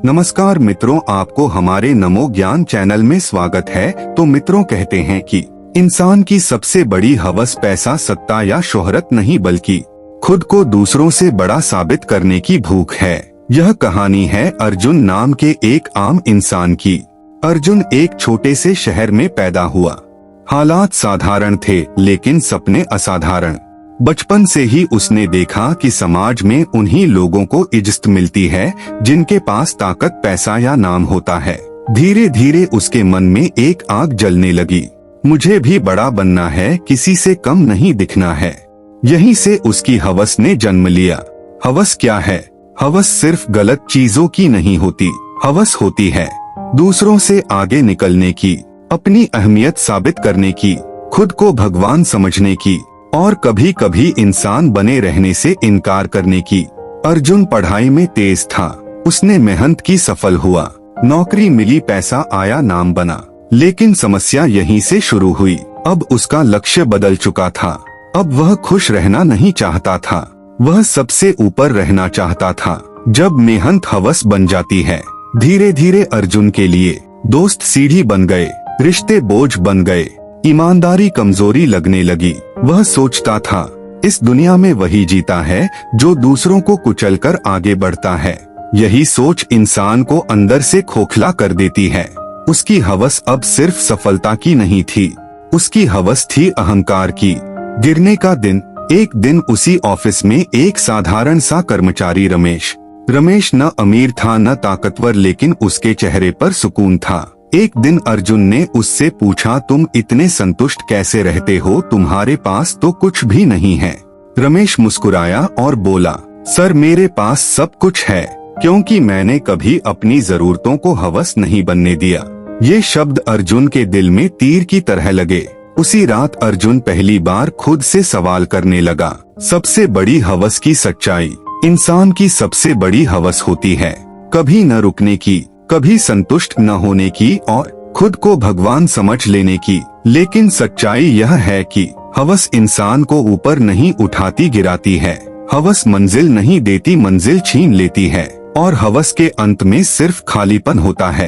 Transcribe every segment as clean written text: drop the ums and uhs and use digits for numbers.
नमस्कार मित्रों, आपको हमारे नमो ज्ञान चैनल में स्वागत है। तो मित्रों, कहते हैं कि इंसान की सबसे बड़ी हवस पैसा, सत्ता या शोहरत नहीं, बल्कि खुद को दूसरों से बड़ा साबित करने की भूख है। यह कहानी है अर्जुन नाम के एक आम इंसान की। अर्जुन एक छोटे से शहर में पैदा हुआ। हालात साधारण थे, लेकिन सपने असाधारण। बचपन से ही उसने देखा कि समाज में उन्हीं लोगों को इज्जत मिलती है जिनके पास ताकत, पैसा या नाम होता है। धीरे धीरे उसके मन में एक आग जलने लगी। मुझे भी बड़ा बनना है, किसी से कम नहीं दिखना है। यहीं से उसकी हवस ने जन्म लिया। हवस क्या है? हवस सिर्फ गलत चीजों की नहीं होती। हवस होती है दूसरों से आगे निकलने की, अपनी अहमियत साबित करने की, खुद को भगवान समझने की और कभी कभी इंसान बने रहने से इनकार करने की। अर्जुन पढ़ाई में तेज था। उसने मेहनत की, सफल हुआ, नौकरी मिली, पैसा आया, नाम बना। लेकिन समस्या यहीं से शुरू हुई। अब उसका लक्ष्य बदल चुका था। अब वह खुश रहना नहीं चाहता था, वह सबसे ऊपर रहना चाहता था। जब मेहनत हवस बन जाती है, धीरे धीरे अर्जुन के लिए दोस्त सीढ़ी बन गए, रिश्ते बोझ बन गए, ईमानदारी कमजोरी लगने लगी। वह सोचता था, इस दुनिया में वही जीता है जो दूसरों को कुचलकर आगे बढ़ता है। यही सोच इंसान को अंदर से खोखला कर देती है। उसकी हवस अब सिर्फ सफलता की नहीं थी, उसकी हवस थी अहंकार की। गिरने का दिन। एक दिन उसी ऑफिस में एक साधारण सा कर्मचारी रमेश न अमीर था न ताकतवर, लेकिन उसके चेहरे पर सुकून था। एक दिन अर्जुन ने उससे पूछा, तुम इतने संतुष्ट कैसे रहते हो? तुम्हारे पास तो कुछ भी नहीं है। रमेश मुस्कुराया और बोला, सर, मेरे पास सब कुछ है, क्योंकि मैंने कभी अपनी जरूरतों को हवस नहीं बनने दिया। ये शब्द अर्जुन के दिल में तीर की तरह लगे। उसी रात अर्जुन पहली बार खुद से सवाल करने लगा, सबसे बड़ी हवस की सच्चाई। इंसान की सबसे बड़ी हवस होती है कभी न रुकने की, कभी संतुष्ट न होने की और खुद को भगवान समझ लेने की। लेकिन सच्चाई यह है कि हवस इंसान को ऊपर नहीं उठाती, गिराती है। हवस मंजिल नहीं देती, मंजिल छीन लेती है। और हवस के अंत में सिर्फ खालीपन होता है।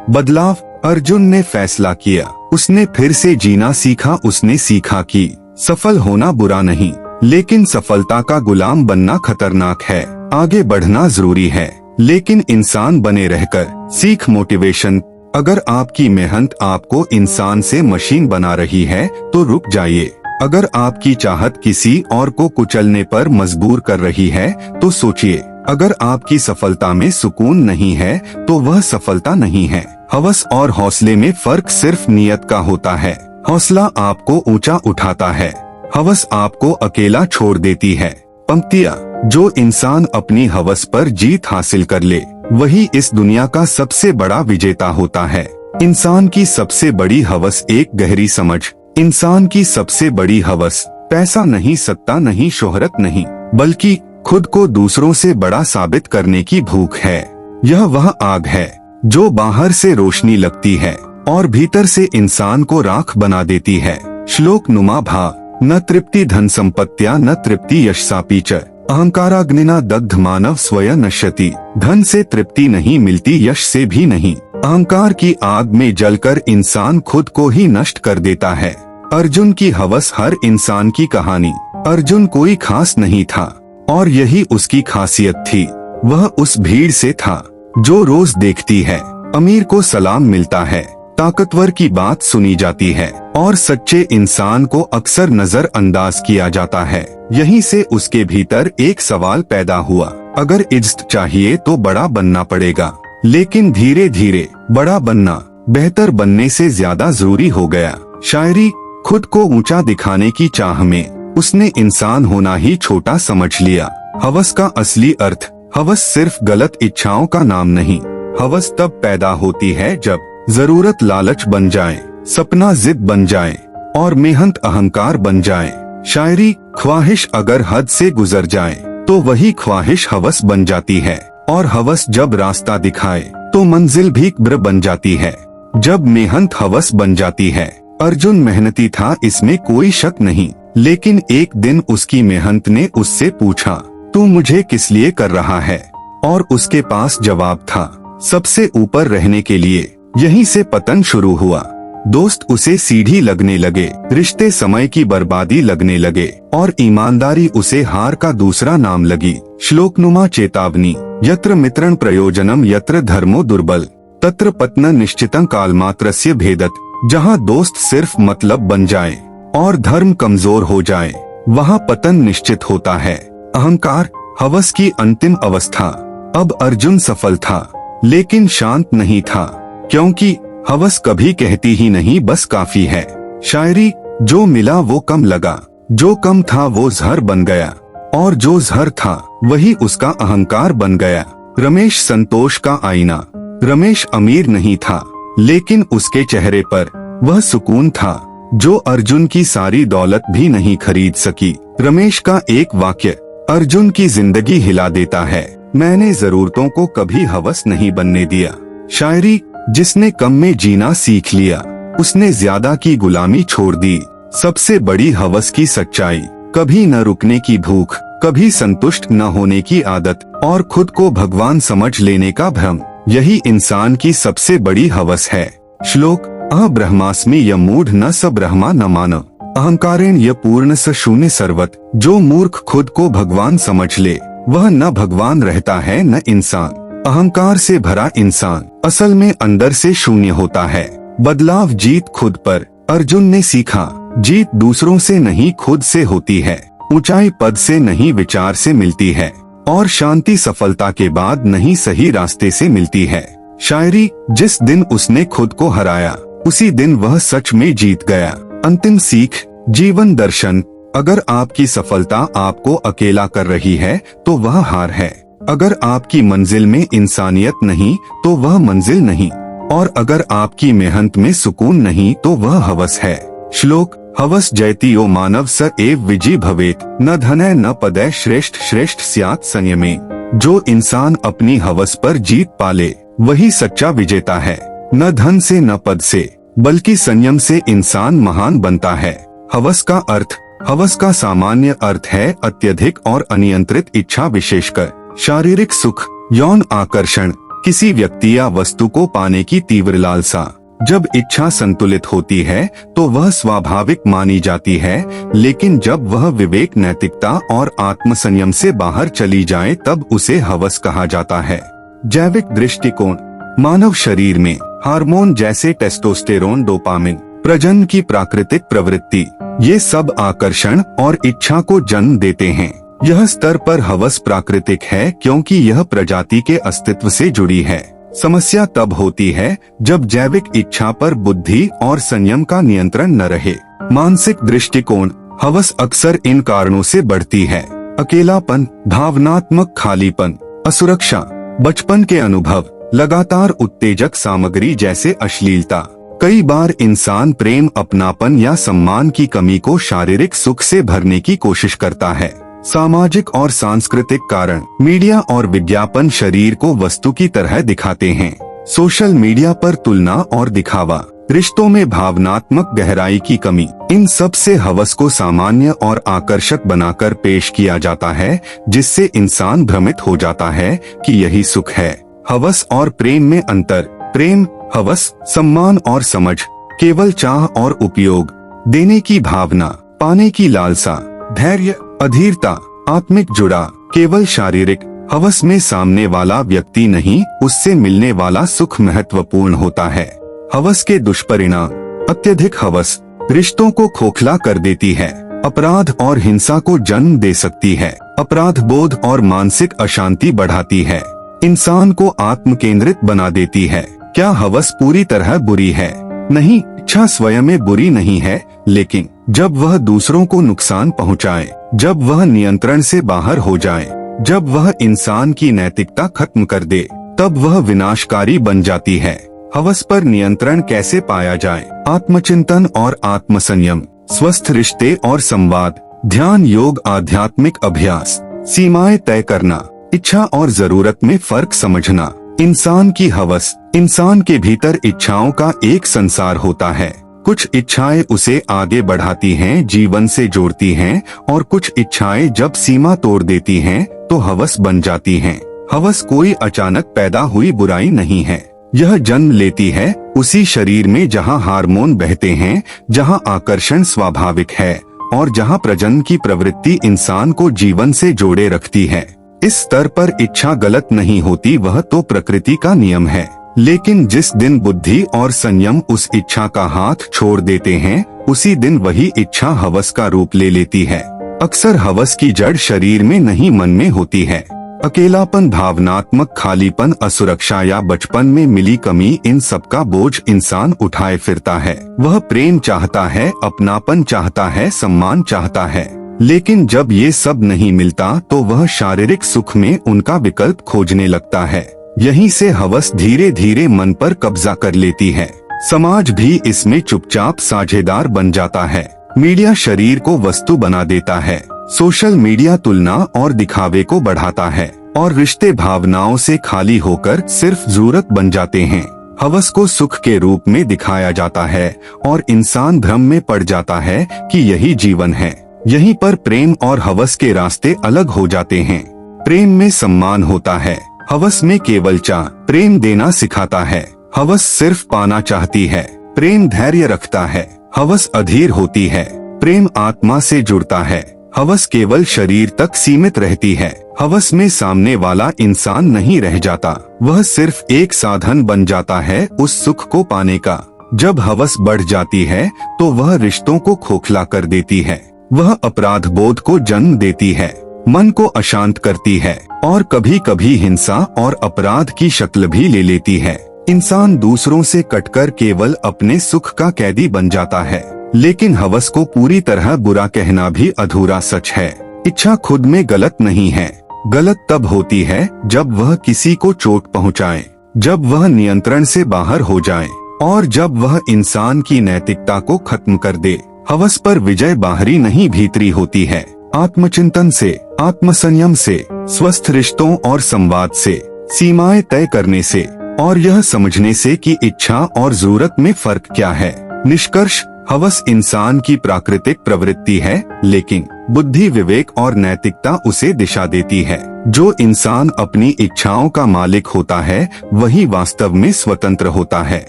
बदलाव। अर्जुन ने फैसला किया। उसने फिर से जीना सीखा। उसने सीखा कि सफल होना बुरा नहीं, लेकिन सफलता का गुलाम बनना खतरनाक है। आगे बढ़ना जरूरी है, लेकिन इंसान बने रहकर सीख। मोटिवेशन। अगर आपकी मेहनत आपको इंसान से मशीन बना रही है तो रुक जाइए। अगर आपकी चाहत किसी और को कुचलने पर मजबूर कर रही है तो सोचिए। अगर आपकी सफलता में सुकून नहीं है तो वह सफलता नहीं है। हवस और हौसले में फर्क सिर्फ नियत का होता है। हौसला आपको ऊंचा उठाता है, हवस आपको अकेला छोड़ देती है। पंक्तियाँ। जो इंसान अपनी हवस पर जीत हासिल कर ले, वही इस दुनिया का सबसे बड़ा विजेता होता है। इंसान की सबसे बड़ी हवस एक गहरी समझ। इंसान की सबसे बड़ी हवस पैसा नहीं, सत्ता नहीं, शोहरत नहीं, बल्कि खुद को दूसरों से बड़ा साबित करने की भूख है। यह वह आग है जो बाहर से रोशनी लगती है और भीतर से इंसान को राख बना देती है। श्लोक नुमा भाव। न तृप्ति धन संपत्तियां, न तृप्ति यशसापि च, अहंकाराग्निना दग्ध मानव स्वयं नश्यति। धन से तृप्ति नहीं मिलती, यश से भी नहीं। अहंकार की आग में जलकर इंसान खुद को ही नष्ट कर देता है। अर्जुन की हवस हर इंसान की कहानी। अर्जुन कोई खास नहीं था और यही उसकी खासियत थी। वह उस भीड़ से था जो रोज देखती है, अमीर को सलाम मिलता है, ताकतवर की बात सुनी जाती है और सच्चे इंसान को अक्सर नजरअंदाज किया जाता है। यहीं से उसके भीतर एक सवाल पैदा हुआ, अगर इज्जत चाहिए तो बड़ा बनना पड़ेगा। लेकिन धीरे धीरे बड़ा बनना बेहतर बनने से ज्यादा जरूरी हो गया। शायरी। खुद को ऊंचा दिखाने की चाह में उसने इंसान होना ही छोटा समझ लिया। हवस का असली अर्थ। हवस सिर्फ गलत इच्छाओं का नाम नहीं। हवस तब पैदा होती है जब जरूरत लालच बन जाए, सपना जिद बन जाए और मेहनत अहंकार बन जाए। शायरी। ख्वाहिश अगर हद से गुजर जाए तो वही ख्वाहिश हवस बन जाती है और हवस जब रास्ता दिखाए तो मंजिल भी ब्र बन जाती है। जब मेहनत हवस बन जाती है। अर्जुन मेहनती था, इसमें कोई शक नहीं, लेकिन एक दिन उसकी मेहनत ने उससे पूछा, तू मुझे किस लिए कर रहा है? और उसके पास जवाब था, सबसे ऊपर रहने के लिए। यहीं से पतन शुरू हुआ। दोस्त उसे सीढ़ी लगने लगे, रिश्ते समय की बर्बादी लगने लगे और ईमानदारी उसे हार का दूसरा नाम लगी। श्लोकनुमा चेतावनी, यत्र मित्रं प्रयोजनम यत्र धर्मो दुर्बल तत्र पतन निश्चितं कालमात्रस्य भेदत। जहाँ दोस्त सिर्फ मतलब बन जाए और धर्म कमजोर हो जाए, वहाँ पतन निश्चित होता है। अहंकार, हवस की अंतिम अवस्था। अब अर्जुन सफल था, लेकिन शांत नहीं था, क्योंकि हवस कभी कहती ही नहीं बस काफी है। शायरी, जो मिला वो कम लगा, जो कम था वो जहर बन गया, और जो जहर था वही उसका अहंकार बन गया। रमेश संतोष का आईना। रमेश अमीर नहीं था, लेकिन उसके चेहरे पर वह सुकून था जो अर्जुन की सारी दौलत भी नहीं खरीद सकी। रमेश का एक वाक्य अर्जुन की जिंदगी हिला देता है। मैंने जरूरतों को कभी हवस नहीं बनने दिया। शायरी, जिसने कम में जीना सीख लिया, उसने ज्यादा की गुलामी छोड़ दी। सबसे बड़ी हवस की सच्चाई, कभी न रुकने की भूख, कभी संतुष्ट न होने की आदत और खुद को भगवान समझ लेने का भ्रम, यही इंसान की सबसे बड़ी हवस है। श्लोक, अह ब्रह्मास्मि य मूढ़ न स ब्रह्मा न मानव अहंकारेण य पूर्ण स शून्य सर्वत। जो मूर्ख खुद को भगवान समझ ले, वह न भगवान रहता है न इंसान। अहंकार से भरा इंसान असल में अंदर से शून्य होता है। बदलाव जीत खुद पर। अर्जुन ने सीखा, जीत दूसरों से नहीं खुद से होती है। ऊंचाई पद से नहीं विचार से मिलती है, और शांति सफलता के बाद नहीं सही रास्ते से मिलती है। शायरी, जिस दिन उसने खुद को हराया, उसी दिन वह सच में जीत गया। अंतिम सीख, जीवन दर्शन। अगर आपकी सफलता आपको अकेला कर रही है तो वह हार है। अगर आपकी मंजिल में इंसानियत नहीं तो वह मंजिल नहीं, और अगर आपकी मेहनत में सुकून नहीं तो वह हवस है। श्लोक, हवस जयति यो मानव स एव विजयी भवेत न धनय न पदय श्रेष्ठ श्रेष्ठ स्यात् संयमे। जो इंसान अपनी हवस पर जीत पाले, वही सच्चा विजेता है। न धन से न पद से, बल्कि संयम से इंसान महान बनता है। हवस का अर्थ, हवस का सामान्य अर्थ है अत्यधिक और अनियंत्रित इच्छा, विशेषकर शारीरिक सुख, यौन आकर्षण, किसी व्यक्ति या वस्तु को पाने की तीव्र लालसा। जब इच्छा संतुलित होती है तो वह स्वाभाविक मानी जाती है, लेकिन जब वह विवेक, नैतिकता और आत्मसंयम से बाहर चली जाए तब उसे हवस कहा जाता है। जैविक दृष्टिकोण, मानव शरीर में हार्मोन जैसे टेस्टोस्टेरोन, डोपामिन, प्रजनन की प्राकृतिक प्रवृत्ति, ये सब आकर्षण और इच्छा को जन्म देते हैं। यह स्तर पर हवस प्राकृतिक है क्योंकि यह प्रजाति के अस्तित्व से जुड़ी है। समस्या तब होती है जब जैविक इच्छा पर बुद्धि और संयम का नियंत्रण न रहे। मानसिक दृष्टिकोण, हवस अक्सर इन कारणों से बढ़ती है। अकेलापन, भावनात्मक खालीपन, असुरक्षा, बचपन के अनुभव, लगातार उत्तेजक सामग्री जैसे अश्लीलता। कई बार इंसान प्रेम, अपनापन या सम्मान की कमी को शारीरिक सुख से भरने की कोशिश करता है। सामाजिक और सांस्कृतिक कारण, मीडिया और विज्ञापन शरीर को वस्तु की तरह दिखाते हैं। सोशल मीडिया पर तुलना और दिखावा, रिश्तों में भावनात्मक गहराई की कमी, इन सब से हवस को सामान्य और आकर्षक बनाकर पेश किया जाता है, जिससे इंसान भ्रमित हो जाता है कि यही सुख है। हवस और प्रेम में अंतर। प्रेम, हवस, सम्मान और समझ, केवल चाह और उपयोग, देने की भावना, पाने की लालसा, धैर्य, अधीरता, आत्मिक जुड़ा, केवल शारीरिक। हवस में सामने वाला व्यक्ति नहीं, उससे मिलने वाला सुख महत्वपूर्ण होता है। हवस के दुष्परिणाम, अत्यधिक हवस रिश्तों को खोखला कर देती है, अपराध और हिंसा को जन्म दे सकती है, अपराध बोध और मानसिक अशांति बढ़ाती है, इंसान को आत्म केंद्रित बना देती है। क्या हवस पूरी तरह बुरी है? नहीं, इच्छा स्वयं में बुरी नहीं है, लेकिन जब वह दूसरों को नुकसान पहुंचाए, जब वह नियंत्रण से बाहर हो जाए, जब वह इंसान की नैतिकता खत्म कर दे, तब वह विनाशकारी बन जाती है। हवस पर नियंत्रण कैसे पाया जाए? आत्मचिंतन और आत्मसंयम, स्वस्थ रिश्ते और संवाद, ध्यान, योग, आध्यात्मिक अभ्यास, सीमाएं तय करना, इच्छा और जरूरत में फर्क समझना। इंसान की हवस, इंसान के भीतर इच्छाओं का एक संसार होता है। कुछ इच्छाएं उसे आगे बढ़ाती हैं, जीवन से जोड़ती हैं, और कुछ इच्छाएं जब सीमा तोड़ देती हैं तो हवस बन जाती हैं। हवस कोई अचानक पैदा हुई बुराई नहीं है। यह जन्म लेती है उसी शरीर में जहाँ हार्मोन बहते हैं, जहाँ आकर्षण स्वाभाविक है और जहाँ प्रजनन की प्रवृत्ति इंसान को जीवन से जोड़े रखती है। इस स्तर पर इच्छा गलत नहीं होती, वह तो प्रकृति का नियम है। लेकिन जिस दिन बुद्धि और संयम उस इच्छा का हाथ छोड़ देते हैं, उसी दिन वही इच्छा हवस का रूप ले लेती है। अक्सर हवस की जड़ शरीर में नहीं, मन में होती है। अकेलापन, भावनात्मक खालीपन, असुरक्षा या बचपन में मिली कमी, इन सब का बोझ इंसान उठाए फिरता है। वह प्रेम चाहता है, अपनापन चाहता है, सम्मान चाहता है, लेकिन जब ये सब नहीं मिलता तो वह शारीरिक सुख में उनका विकल्प खोजने लगता है। यहीं से हवस धीरे धीरे मन पर कब्जा कर लेती है। समाज भी इसमें चुपचाप साझेदार बन जाता है। मीडिया शरीर को वस्तु बना देता है। सोशल मीडिया तुलना और दिखावे को बढ़ाता है और रिश्ते भावनाओं से खाली होकर सिर्फ जरूरत बन जाते हैं। हवस को सुख के रूप में दिखाया जाता है और इंसान भ्रम में पड़ जाता है कि यही जीवन है। यहीं पर प्रेम और हवस के रास्ते अलग हो जाते हैं। प्रेम में सम्मान होता है, हवस में केवल चाह। प्रेम देना सिखाता है, हवस सिर्फ पाना चाहती है। प्रेम धैर्य रखता है, हवस अधीर होती है। प्रेम आत्मा से जुड़ता है, हवस केवल शरीर तक सीमित रहती है। हवस में सामने वाला इंसान नहीं रह जाता, वह सिर्फ एक साधन बन जाता है उस सुख को पाने का। जब हवस बढ़ जाती है तो वह रिश्तों को खोखला कर देती है। वह अपराध बोध को जन्म देती है, मन को अशांत करती है और कभी कभी हिंसा और अपराध की शक्ल भी ले लेती है। इंसान दूसरों से कटकर केवल अपने सुख का कैदी बन जाता है। लेकिन हवस को पूरी तरह बुरा कहना भी अधूरा सच है। इच्छा खुद में गलत नहीं है। गलत तब होती है जब वह किसी को चोट पहुंचाए, जब वह नियंत्रण से बाहर हो जाए और जब वह इंसान की नैतिकता को खत्म कर दे। हवस पर विजय बाहरी नहीं भीतरी होती है। आत्मचिंतन से, आत्मसंयम से, स्वस्थ रिश्तों और संवाद से, सीमाएं तय करने से और यह समझने से कि इच्छा और जरूरत में फर्क क्या है। निष्कर्ष, हवस इंसान की प्राकृतिक प्रवृत्ति है, लेकिन बुद्धि, विवेक और नैतिकता उसे दिशा देती है। जो इंसान अपनी इच्छाओं का मालिक होता है वही वास्तव में स्वतंत्र होता है।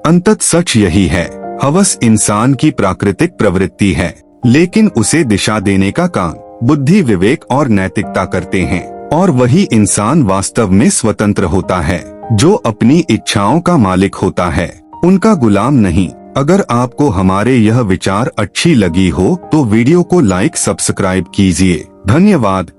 अंततः सच यही है, हवस इंसान की प्राकृतिक प्रवृत्ति है, लेकिन उसे दिशा देने का काम बुद्धि, विवेक और नैतिकता करते हैं और वही इंसान वास्तव में स्वतंत्र होता है। जो अपनी इच्छाओं का मालिक होता है, उनका गुलाम नहीं। अगर आपको हमारे यह विचार अच्छी लगी हो तो वीडियो को लाइक, सब्सक्राइब कीजिए। धन्यवाद।